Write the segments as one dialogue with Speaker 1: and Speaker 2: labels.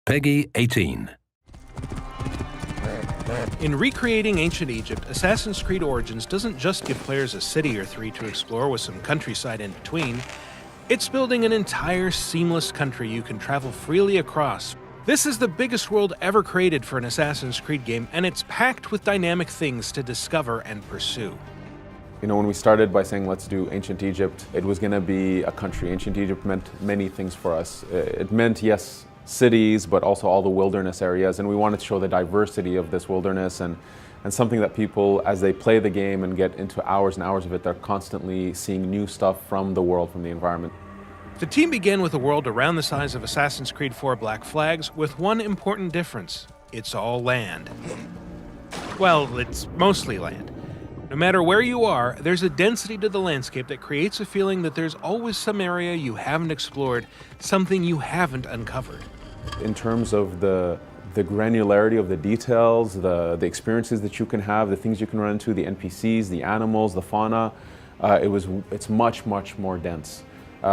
Speaker 1: Peggy 18.
Speaker 2: In recreating ancient Egypt, Assassin's Creed Origins doesn't just give players a city or three to explore with some countryside in between. It's building an entire seamless country you can travel freely across. This is the biggest world ever created for an Assassin's Creed game, and it's packed with dynamic things to discover and pursue.
Speaker 3: You know, when we started by saying let's do ancient Egypt, it was going to be a country. Ancient Egypt meant many things for us. It meant, yes, cities, but also all the wilderness areas, and we wanted to show the diversity of this wilderness and something that people, as they play the game and get into hours and hours of it, they're constantly seeing new stuff from the world, from the environment.
Speaker 2: The team began with a world around the size of Assassin's Creed 4 Black Flags, with one important difference: it's all land. Well, it's mostly land. No matter where you are, there's a density to the landscape that creates a feeling that there's always some area you haven't explored, something you haven't uncovered.
Speaker 3: In terms of the granularity of the details, the experiences that you can have, the things you can run into, the NPCs, the animals, the fauna, it's much, much more dense.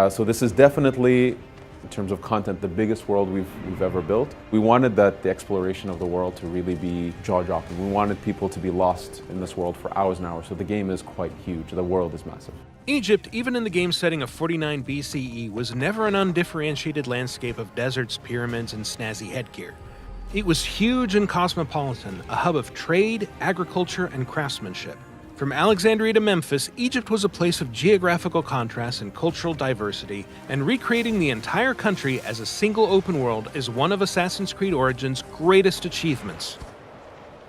Speaker 3: So this is definitely, in terms of content, the biggest world we've ever built. We wanted the exploration of the world to really be jaw-dropping. We wanted people to be lost in this world for hours and hours. So the game is quite huge. The world is massive.
Speaker 2: Egypt, even in the game setting of 49 BCE, was never an undifferentiated landscape of deserts, pyramids, and snazzy headgear. It was huge and cosmopolitan, a hub of trade, agriculture, and craftsmanship. From Alexandria to Memphis, Egypt was a place of geographical contrast and cultural diversity, and recreating the entire country as a single open world is one of Assassin's Creed Origins' greatest achievements.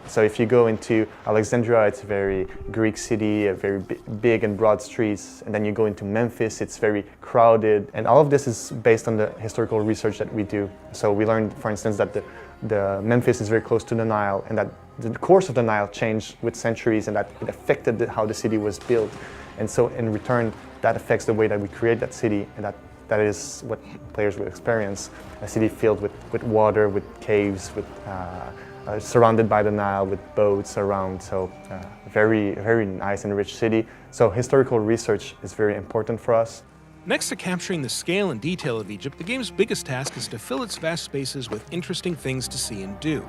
Speaker 4: So if you go into Alexandria, it's a very Greek city, a very big and broad streets. And then you go into Memphis, it's very crowded. And all of this is based on the historical research that we do. So we learned, for instance, that the Memphis is very close to the Nile, and that the course of the Nile changed with centuries, and that it affected how the city was built. And so in return, that affects the way that we create that city, and that is what players will experience. A city filled with water, with caves, with surrounded by the Nile, with boats around. So very, very nice and rich city. So historical research is very important for us.
Speaker 2: Next to capturing the scale and detail of Egypt, the game's biggest task is to fill its vast spaces with interesting things to see and do.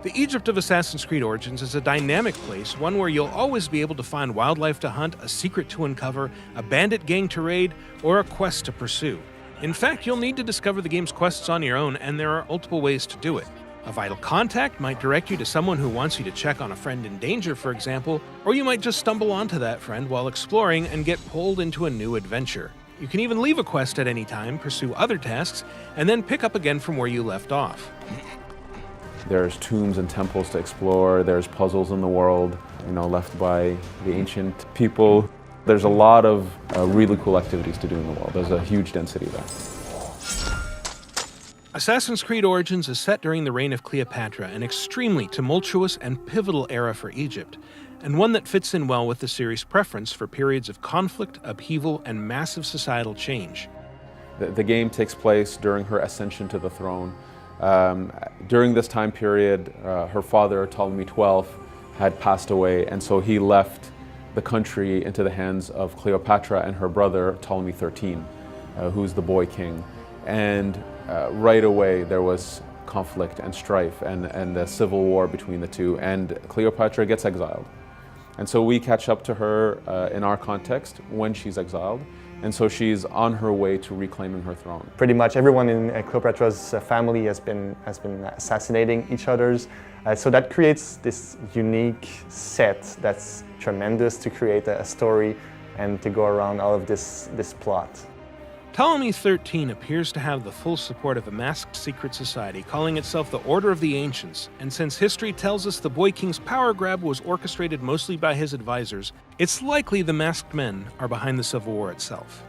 Speaker 2: The Egypt of Assassin's Creed Origins is a dynamic place, one where you'll always be able to find wildlife to hunt, a secret to uncover, a bandit gang to raid, or a quest to pursue. In fact, you'll need to discover the game's quests on your own, and there are multiple ways to do it. A vital contact might direct you to someone who wants you to check on a friend in danger, for example, or you might just stumble onto that friend while exploring and get pulled into a new adventure. You can even leave a quest at any time, pursue other tasks, and then pick up again from where you left off.
Speaker 3: There's tombs and temples to explore. There's puzzles in the world, left by the ancient people. There's a lot of really cool activities to do in the world. There's a huge density there.
Speaker 2: Assassin's Creed Origins is set during the reign of Cleopatra, an extremely tumultuous and pivotal era for Egypt, and one that fits in well with the series' preference for periods of conflict, upheaval, and massive societal change.
Speaker 3: The game takes place during her ascension to the throne. During this time period, her father, Ptolemy XII, had passed away, and so he left the country into the hands of Cleopatra and her brother, Ptolemy XIII, who's the boy king. And right away there was conflict and strife and a civil war between the two, and Cleopatra gets exiled. And so we catch up to her in our context when she's exiled, and so she's on her way to reclaiming her throne.
Speaker 4: Pretty much everyone in Cleopatra's family has been assassinating each other's. So that creates this unique set that's tremendous to create a story and to go around all of this plot.
Speaker 2: Ptolemy XIII appears to have the full support of a masked secret society calling itself the Order of the Ancients, and since history tells us the Boy King's power grab was orchestrated mostly by his advisors, it's likely the masked men are behind the civil war itself.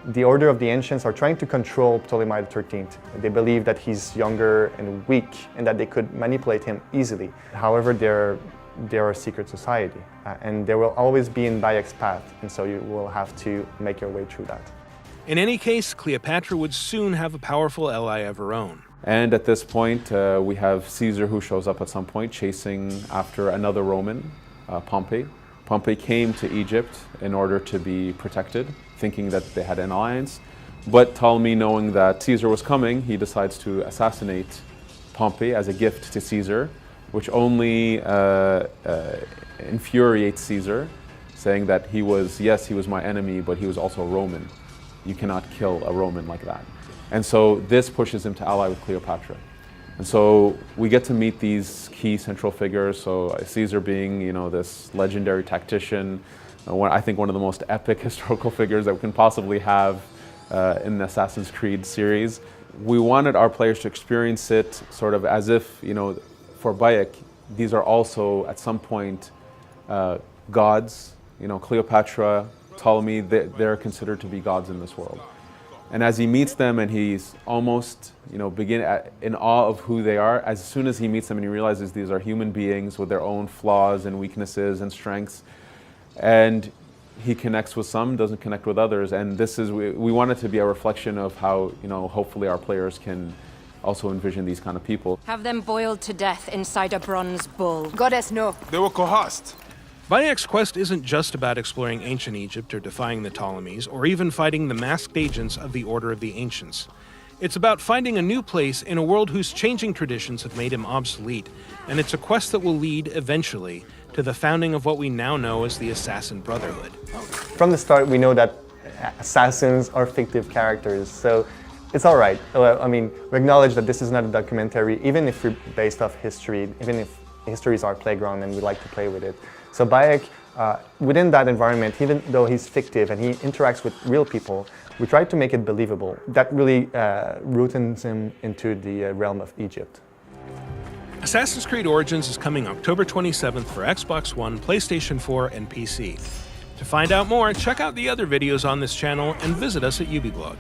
Speaker 4: The Order of the Ancients are trying to control Ptolemy XIII. They believe that he's younger and weak and that they could manipulate him easily. However, they're a secret society, and they will always be in Bayek's path, and so you will have to make your way through that.
Speaker 2: In any case, Cleopatra would soon have a powerful ally of her own.
Speaker 3: And at this point, we have Caesar, who shows up at some point chasing after another Roman, Pompey. Pompey came to Egypt in order to be protected, thinking that they had an alliance. But Ptolemy, knowing that Caesar was coming, he decides to assassinate Pompey as a gift to Caesar, which only infuriates Caesar, saying that he was my enemy, but he was also a Roman. You cannot kill a Roman like that. And so this pushes him to ally with Cleopatra. And so we get to meet these key central figures. So Caesar being, this legendary tactician, I think one of the most epic historical figures that we can possibly have in the Assassin's Creed series. We wanted our players to experience it sort of as if, for Bayek, these are also at some point gods. Cleopatra, Ptolemy, they're considered to be gods in this world. And as he meets them and he's almost, in awe of who they are, as soon as he meets them and he realizes these are human beings with their own flaws and weaknesses and strengths, and he connects with some, doesn't connect with others. And this is, we want it to be a reflection of how, hopefully our players can also envision these kind of people.
Speaker 1: Have them boiled to death inside a bronze bull.
Speaker 5: Goddess, no.
Speaker 6: They were coerced.
Speaker 2: Bayek's quest isn't just about exploring ancient Egypt or defying the Ptolemies, or even fighting the masked agents of the Order of the Ancients. It's about finding a new place in a world whose changing traditions have made him obsolete, and it's a quest that will lead, eventually, to the founding of what we now know as the Assassin Brotherhood.
Speaker 4: From the start, we know that assassins are fictive characters, so it's all right. We acknowledge that this is not a documentary, even if we're based off history, even if history is our playground and we like to play with it. So Bayek, within that environment, even though he's fictive and he interacts with real people, we try to make it believable. That really rootens him into the realm of Egypt.
Speaker 2: Assassin's Creed Origins is coming October 27th for Xbox One, PlayStation 4, and PC. To find out more, check out the other videos on this channel and visit us at Ubiblog.